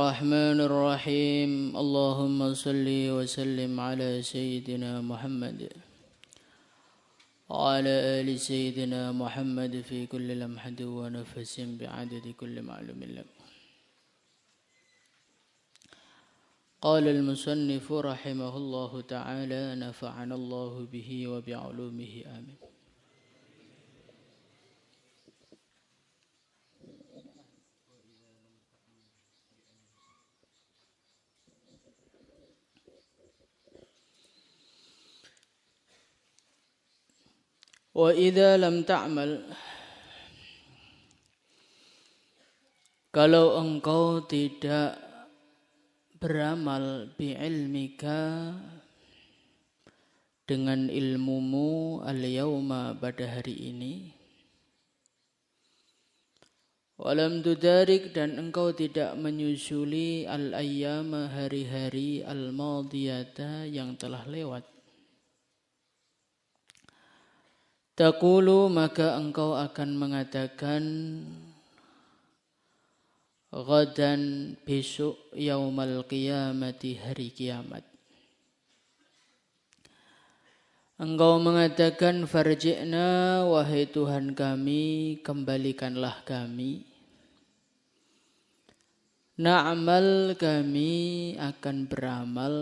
الرحمن الرحيم اللهم صل وسلم على سيدنا محمد وعلى آل سيدنا محمد في كل لمحة ونفس بعدد كل معلوم لك. قال المصنف رحمه الله تعالى نفعنا الله به وبعلومه آمين. Wa idza lam ta'mal, kalau engkau tidak beramal bi'ilmika dengan ilmumu al-yawma pada hari ini, walam tudarik dan engkau tidak menyusuli al-ayyama hari-hari al-madiyata yang telah lewat, taqulu maka engkau akan mengatakan ghadan besok yaumal qiyamati hari kiamat. Engkau mengatakan farji'na wahai Tuhan kami, kembalikanlah kami. Na'mal kami akan beramal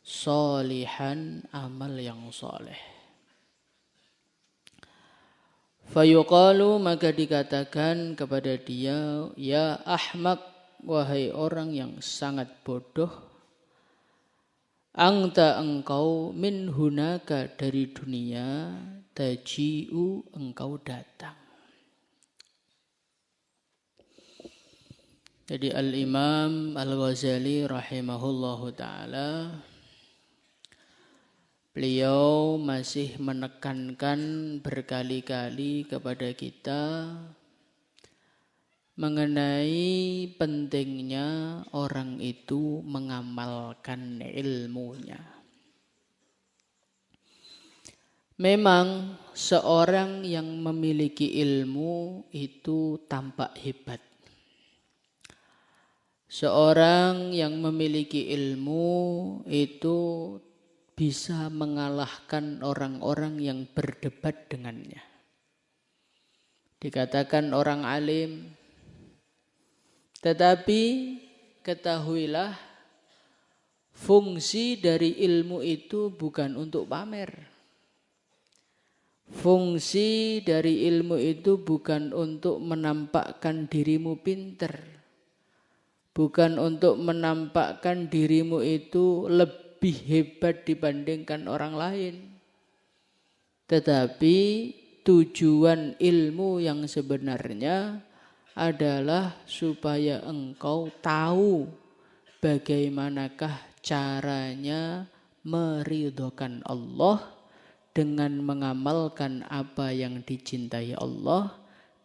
solihan, amal yang soleh. Fayuqalu maka dikatakan kepada dia, ya ahmak wahai orang yang sangat bodoh, anta engkau min hunaka dari dunia, taji'u engkau datang. Jadi Al-Imam Al-Ghazali rahimahullahu ta'ala, beliau masih menekankan berkali-kali kepada kita mengenai pentingnya orang itu mengamalkan ilmunya. Memang seorang yang memiliki ilmu itu tampak hebat. Seorang yang memiliki ilmu itu bisa mengalahkan orang-orang yang berdebat dengannya. Dikatakan orang alim, tetapi ketahuilah fungsi dari ilmu itu bukan untuk pamer. Fungsi dari ilmu itu bukan untuk menampakkan dirimu pinter. Bukan untuk menampakkan dirimu itu lebih hebat dibandingkan orang lain. Tetapi tujuan ilmu yang sebenarnya adalah supaya engkau tahu bagaimanakah caranya meridhokan Allah dengan mengamalkan apa yang dicintai Allah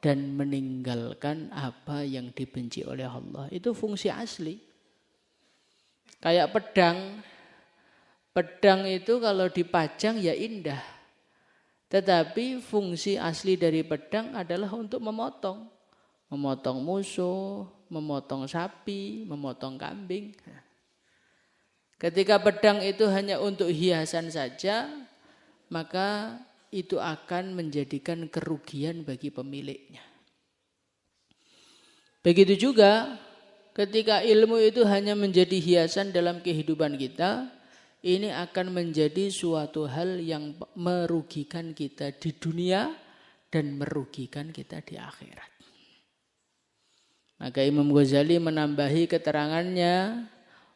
dan meninggalkan apa yang dibenci oleh Allah. Itu fungsi asli. Kayak pedang. Pedang itu kalau dipajang ya indah. Tetapi fungsi asli dari pedang adalah untuk memotong. Memotong musuh, memotong sapi, memotong kambing. Ketika pedang itu hanya untuk hiasan saja, maka itu akan menjadikan kerugian bagi pemiliknya. Begitu juga ketika ilmu itu hanya menjadi hiasan dalam kehidupan kita, ini akan menjadi suatu hal yang merugikan kita di dunia dan merugikan kita di akhirat. Maka Imam Ghazali menambahi keterangannya,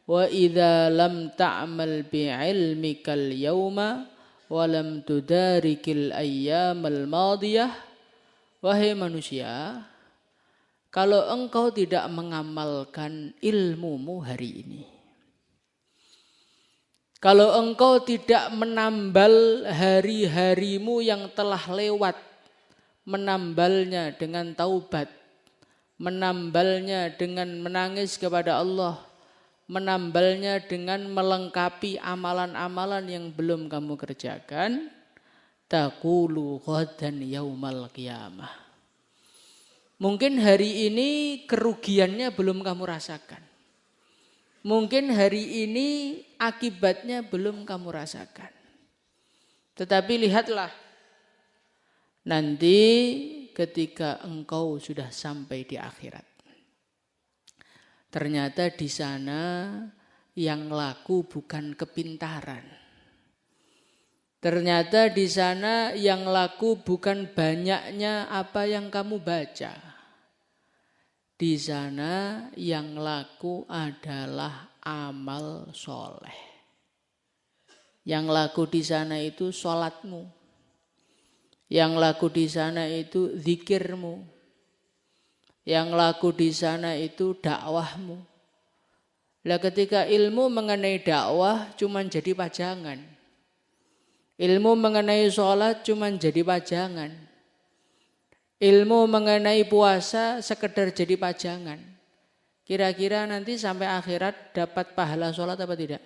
wa idza lam ta'mal bi'ilmikal yauma walam tudarikil ayyamal madiyah, wahai manusia, kalau engkau tidak mengamalkan ilmumu hari ini, kalau engkau tidak menambal hari-harimu yang telah lewat, menambalnya dengan taubat, menambalnya dengan menangis kepada Allah, menambalnya dengan melengkapi amalan-amalan yang belum kamu kerjakan, taqulu ghadan yaumal qiyamah. Mungkin hari ini kerugiannya belum kamu rasakan. Mungkin hari ini akibatnya belum kamu rasakan. Tetapi lihatlah nanti ketika engkau sudah sampai di akhirat. Ternyata di sana yang laku bukan kepintaran. Ternyata di sana yang laku bukan banyaknya apa yang kamu baca. Di sana yang laku adalah amal soleh. Yang laku di sana itu sholatmu. Yang laku di sana itu zikirmu. Yang laku di sana itu dakwahmu. Lah ketika ilmu mengenai dakwah cuma jadi pajangan. Ilmu mengenai sholat cuma jadi pajangan. Ilmu mengenai puasa sekedar jadi pajangan. Kira-kira nanti sampai akhirat dapat pahala sholat apa tidak?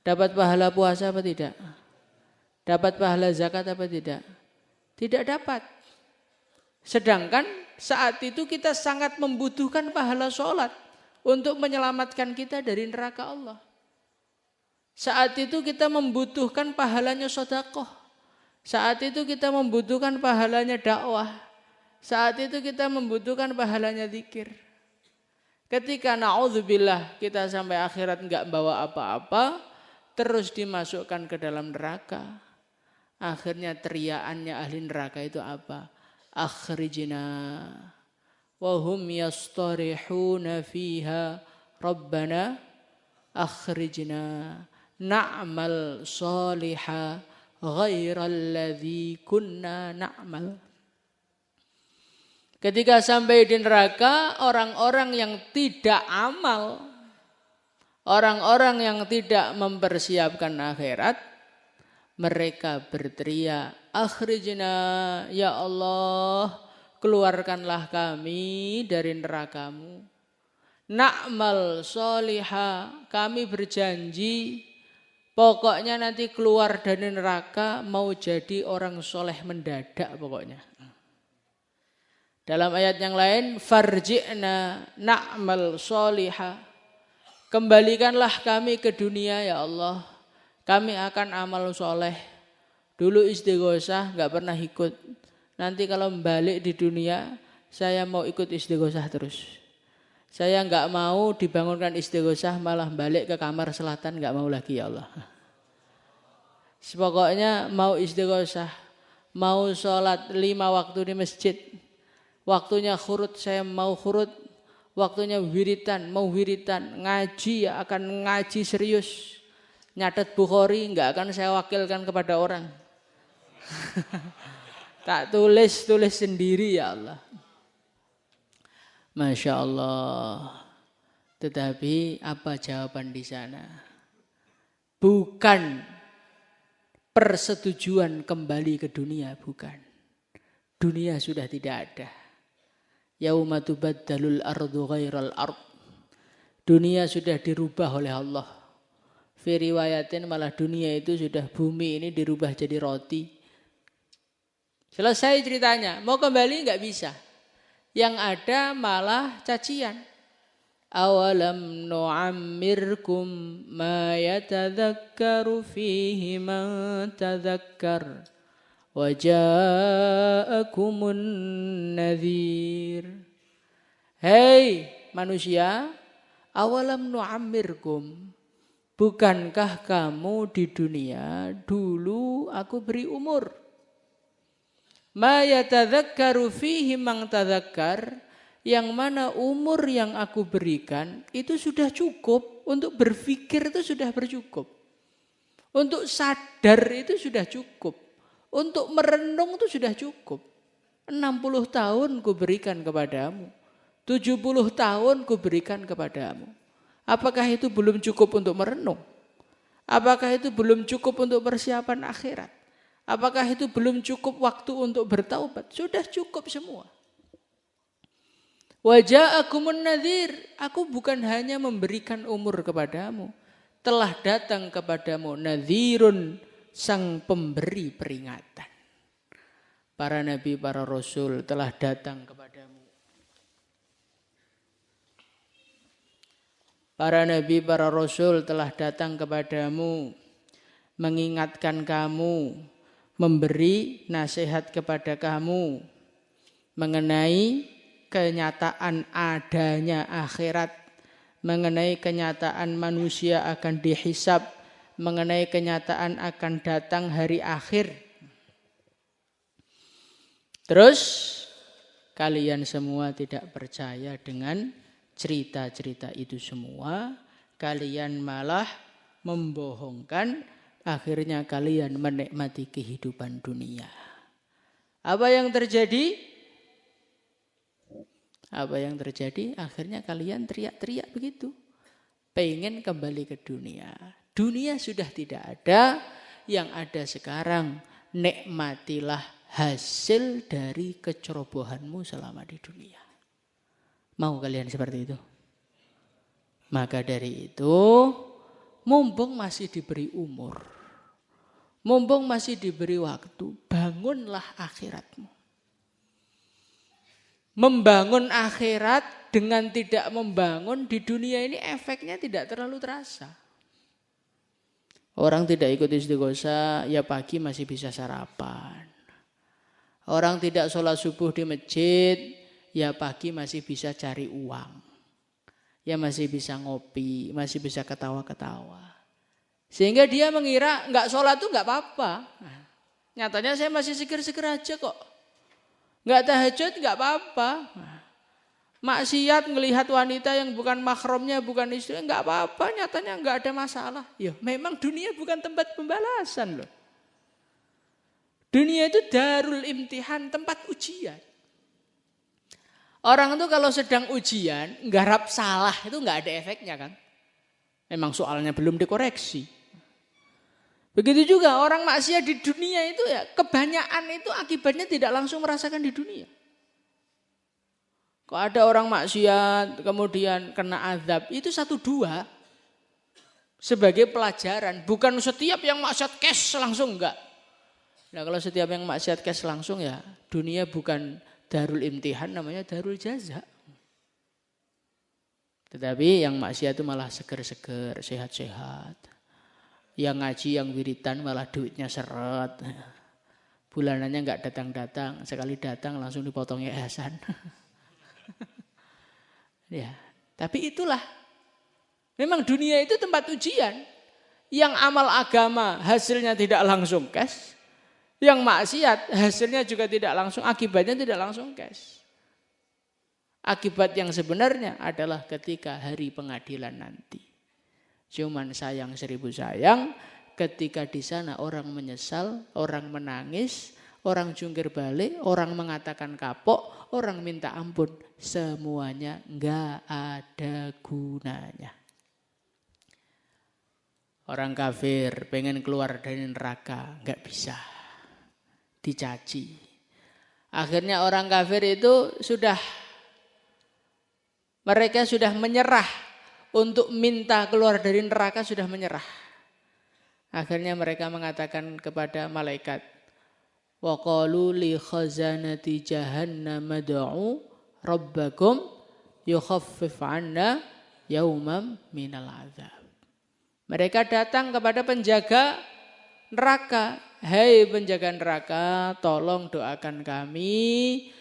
Dapat pahala puasa apa tidak? Dapat pahala zakat apa tidak? Tidak dapat. Sedangkan saat itu kita sangat membutuhkan pahala sholat untuk menyelamatkan kita dari neraka Allah. Saat itu kita membutuhkan pahalanya sedekah. Saat itu kita membutuhkan pahalanya dakwah. Saat itu kita membutuhkan pahalanya zikir. Ketika na'udzubillah kita sampai akhirat enggak bawa apa-apa, terus dimasukkan ke dalam neraka. Akhirnya teriakannya ahli neraka itu apa? Akhrijna wa hum yastarihuna fiha rabbana akhrijna na'mal salihah ghairal ladzi kunna na'mal. Ketika sampai di neraka, orang-orang yang tidak amal, orang-orang yang tidak mempersiapkan akhirat, mereka berteriak, akhrijna ya Allah, keluarkanlah kami dari nerakamu. Na'mal solihah, kami berjanji pokoknya nanti keluar dari neraka mau jadi orang soleh mendadak pokoknya. Dalam ayat yang lain, farji'na na'mal solihah, kembalikanlah kami ke dunia ya Allah, kami akan amal soleh. Dulu istighosah gak pernah ikut, nanti kalau balik di dunia saya mau ikut istighosah terus. Saya gak mau dibangunkan istighosah malah balik ke kamar selatan, gak mau lagi ya Allah. Pokoknya mau istighosah, mau sholat 5 waktu di masjid, waktunya khurut saya mau khurut, waktunya wiritan mau wiritan, ngaji ya akan ngaji serius. Nyatet Bukhari enggak akan saya wakilkan kepada orang. Tak tulis sendiri ya Allah. Masya Allah. Tetapi apa jawaban di sana? Bukan persetujuan kembali ke dunia, bukan. Dunia sudah tidak ada. Yauma tubaddalul ardu ghairal ard. Dunia sudah dirubah oleh Allah. Fi riwayatin malah dunia itu sudah, bumi ini dirubah jadi roti. Selesai ceritanya, mau kembali enggak bisa. Yang ada malah cacian. Awalam nu'ammirkum ma yatadhakkaru fihi man tadhakkar wa ja'akumun nadhir. Hei manusia, awalam nu'ammirkum, bukankah kamu di dunia dulu aku beri umur? Ma yatadhakkaru fihi man tadhakkar, yang mana umur yang aku berikan itu sudah cukup untuk berpikir, itu sudah bercukup. Untuk sadar itu sudah cukup. Untuk merenung itu sudah cukup. 60 tahun ku berikan kepadamu. 70 tahun ku berikan kepadamu. Apakah itu belum cukup untuk merenung? Apakah itu belum cukup untuk persiapan akhirat? Apakah itu belum cukup waktu untuk bertaubat? Sudah cukup semua. Wa ja'akumun nadhir, aku bukan hanya memberikan umur kepadamu, telah datang kepadamu nadhirun, sang pemberi peringatan. para nabi, para rasul telah datang kepadamu. Para nabi, para rasul telah datang kepadamu, mengingatkan kamu, memberi nasihat kepada kamu mengenai kenyataan adanya akhirat, mengenai kenyataan manusia akan dihisab, mengenai kenyataan akan datang hari akhir. Terus kalian semua tidak percaya dengan cerita-cerita itu semua, kalian malah membohongkan, akhirnya kalian menikmati kehidupan dunia. Apa yang terjadi? Apa yang terjadi? Akhirnya kalian teriak-teriak begitu. Pengen kembali ke dunia. Dunia sudah tidak ada, yang ada sekarang nikmatilah hasil dari kecerobohanmu selama di dunia. Mau kalian seperti itu? Maka dari itu, mumpung masih diberi umur, mumpung masih diberi waktu, bangunlah akhiratmu. Membangun akhirat dengan tidak membangun di dunia ini efeknya tidak terlalu terasa. Orang tidak ikut istighosah, ya pagi masih bisa sarapan. Orang tidak sholat subuh di masjid, ya pagi masih bisa cari uang. Ya masih bisa ngopi, masih bisa ketawa-ketawa. Sehingga dia mengira enggak sholat itu enggak apa-apa. Nah, nyatanya saya masih seger-seger aja kok. Enggak tahajud enggak apa-apa. Nah, maksiat ngelihat wanita yang bukan mahramnya, bukan istri, enggak apa-apa, nyatanya enggak ada masalah. Ya, memang dunia bukan tempat pembalasan loh. Dunia itu darul imtihan, tempat ujian. Orang itu kalau sedang ujian, nggarap salah itu enggak ada efeknya kan. Memang soalnya belum dikoreksi. Begitu juga orang maksiat di dunia itu ya, kebanyakan itu akibatnya tidak langsung merasakan di dunia. Kalau ada orang maksiat kemudian kena azab, itu 1-2 sebagai pelajaran. Bukan setiap yang maksiat cash langsung enggak. Nah kalau setiap yang maksiat cash langsung ya dunia bukan darul imtihan, namanya darul jaza. Tetapi yang maksiat itu malah seger-seger, sehat-sehat. Yang ngaji, yang wiridan malah duitnya seret. Bulanannya enggak datang-datang, sekali datang langsung dipotong yayasan. Ya, tapi itulah. Memang dunia itu tempat ujian. Yang amal agama hasilnya tidak langsung cash. Yang maksiat hasilnya juga tidak langsung, akibatnya tidak langsung cash. Akibat yang sebenarnya adalah ketika hari pengadilan nanti. Cuman sayang 1000 sayang, ketika di sana orang menyesal, orang menangis, orang jungkir balik, orang mengatakan kapok, orang minta ampun, semuanya enggak ada gunanya. Orang kafir pengen keluar dari neraka, enggak bisa. Dicaci. Akhirnya orang kafir itu mereka sudah menyerah untuk minta keluar dari neraka, sudah menyerah. Akhirnya mereka mengatakan kepada malaikat, wa qalu li khazanati jahannam ad'u rabbakum yukhaffif 'anna yawman minal 'adzab. Mereka datang kepada penjaga neraka, hei penjaga neraka, tolong doakan kami.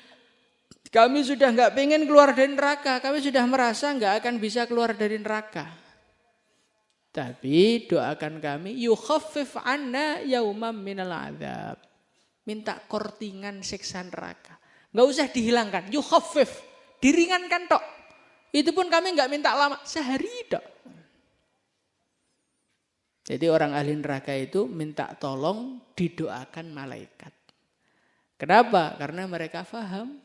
Kami sudah enggak pengen keluar dari neraka, kami sudah merasa enggak akan bisa keluar dari neraka. Tapi doakan kami, yukhaffif 'anna yawman minal 'adzab. Minta kortingan siksa neraka. Enggak usah dihilangkan, yukhaffif, diringankan tok. Itu pun kami enggak minta lama, sehari tok. Jadi orang ahli neraka itu minta tolong didoakan malaikat. Kenapa? Karena mereka paham.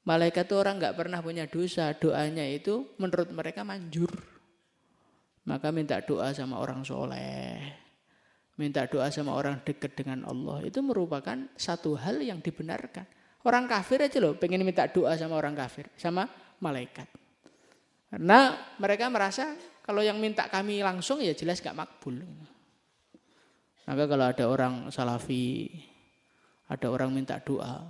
Malaikat itu orang enggak pernah punya dosa. Doanya itu menurut mereka manjur. Maka minta doa sama orang soleh. Minta doa sama orang dekat dengan Allah. Itu merupakan satu hal yang dibenarkan. Orang kafir aja loh pengen minta doa sama orang kafir. Sama malaikat. Karena mereka merasa kalau yang minta kami langsung ya jelas gak makbul. Maka kalau ada orang salafi, Ada orang minta doa.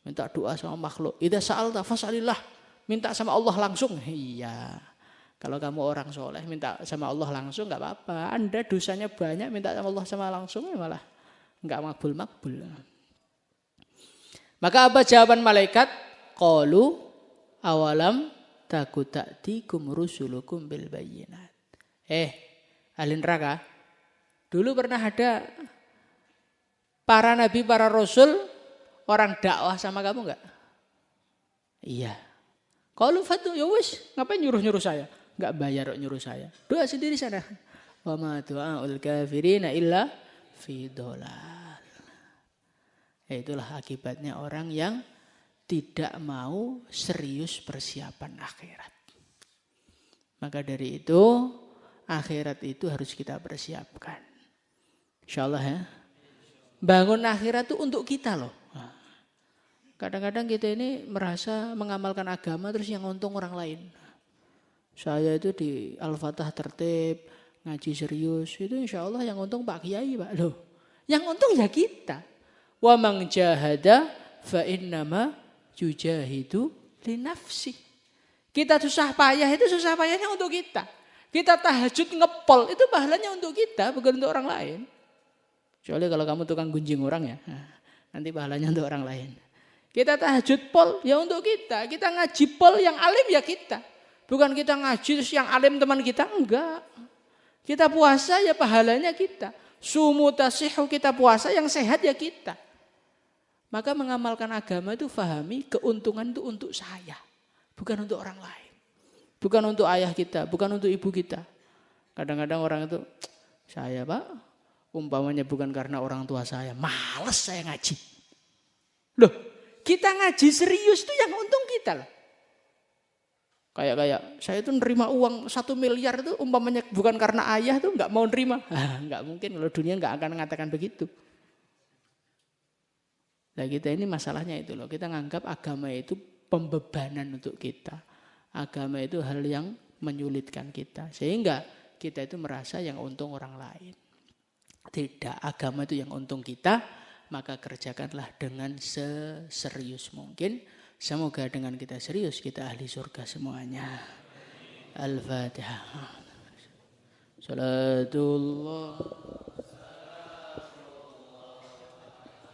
Minta doa sama makhluk. Idza sa'alta fas'alillah. Minta sama Allah langsung. Iya. Kalau kamu orang soleh minta sama Allah langsung nggak apa-apa. Anda dosanya banyak minta sama Allah sama langsung malah nggak makbul. Maka apa jawaban malaikat? Qalu awalam taku ta'tikum rusulukum bil bayyinat. Ahli neraka. Dulu pernah ada para nabi, para rasul, orang dakwah sama kamu enggak? Iya. Qalu fatu, ya wis, ngapain nyuruh-nyuruh saya? Enggak bayar kok nyuruh saya. Doa sendiri sana. Wa ma du'aul kafirina illa fi dhalal. Itulah akibatnya orang yang tidak mau serius persiapan akhirat. Maka dari itu akhirat itu harus kita persiapkan. Insyaallah ya. Bangun akhirat itu untuk kita loh. Kadang-kadang kita ini merasa mengamalkan agama terus yang untung orang lain. Saya itu di Al-Fatah tertib, ngaji serius, itu insya Allah yang untung Pak Kiai Pak. Loh, yang untung ya kita. Wa man jahada fa innama yujahidu li nafsi. Kita susah payah itu susah payahnya untuk kita. Kita tahajud ngepol itu pahalanya untuk kita, bukan untuk orang lain. Kecuali kalau kamu tukang gunjing orang ya, nanti pahalanya untuk orang lain. Kita tahajud pol ya untuk kita. Kita ngaji pol yang alim ya kita. Bukan kita ngaji terus yang alim teman kita, enggak. Kita puasa ya pahalanya kita. Sumu tasihu kita puasa yang sehat ya kita. Maka mengamalkan agama itu fahami keuntungan itu untuk saya. Bukan untuk orang lain. Bukan untuk ayah kita, bukan untuk ibu kita. Kadang-kadang orang itu, saya Pak, umpamanya bukan karena orang tua saya, males saya ngaji. Loh, kita ngaji serius itu yang untung kita loh. Kayak saya itu nerima uang 1 miliar itu umpamanya bukan karena ayah tuh nggak mau nerima. Nggak mungkin kalau dunia nggak akan mengatakan begitu. Nah kita ini masalahnya itu loh. Kita nganggap agama itu pembebanan untuk kita. Agama itu hal yang menyulitkan kita. Sehingga kita itu merasa yang untung orang lain. Tidak, agama itu yang untung kita. Maka kerjakanlah dengan seserius mungkin. Semoga dengan kita serius kita ahli surga semuanya. Al-Fatihah. Salatullah.